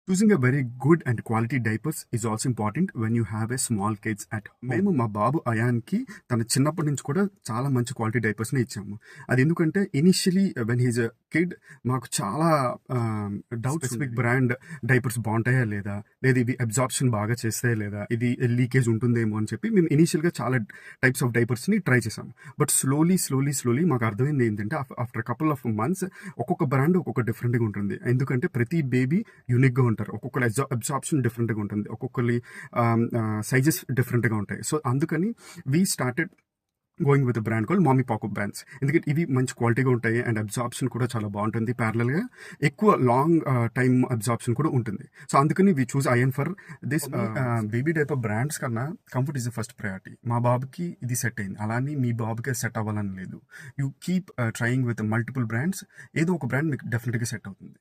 Choosing a very good and quality diapers is also important when you have a small kids at home. మేము మా బాబు అయాన్కి తన చిన్నప్పటి నుంచి కూడా చాలా మంచి క్వాలిటీ డైపర్స్ని ఇచ్చాము. అది ఎందుకంటే initially when he's a kid మాకు చాలా డౌట్ స్పెసిఫిక్ బ్రాండ్ డైపర్స్ బాగుంటాయా లేదా, లేదా ఇవి అబ్జార్ప్షన్ బాగా చేస్తాయా లేదా, ఇది లీకేజ్ ఉంటుందేమో అని చెప్పి మేము ఇనిషియల్గా చాలా టైప్స్ ఆఫ్ డైపర్స్ని ట్రై చేసాము. బట్ స్లోలీ మాకు అర్థమైంది ఏంటంటే ఆఫ్టర్ కపుల్ ఆఫ్ మంత్స్ ఒక్కొక్క బ్రాండ్ ఒక్కొక్క డిఫరెంట్గా ఉంటుంది. ఎందుకంటే ప్రతి బేబీ యూనిక్గా ఉంటారు, ఒక్కొక్కరి అబ్జార్ప్షన్ డిఫరెంట్గా ఉంటుంది, ఒక్కొక్కరి సైజెస్ డిఫరెంట్గా ఉంటాయి. సో అందుకని we started going with brand call MamyPoko brands. ఎందుకంటే ఇవి మంచి క్వాలిటీగా ఉంటాయి అండ్ అబ్జార్ప్షన్ కూడా చాలా బాగుంటుంది, ప్యారలల్గా ఎక్కువ లాంగ్ టైమ్ అబ్జార్ప్షన్ కూడా ఉంటుంది. సో అందుకని వీ చూస్ అయన్ for this. Baby diaper brands కన్నా comfort is the first priority. మా బాబుకి ఇది సెట్ అయింది, అలానే మీ బాబుకి సెట్ అవ్వాలని లేదు. You keep trying with multiple brands, ఏదో ఒక బ్రాండ్ మీకు డెఫినెట్గా సెట్ అవుతుంది.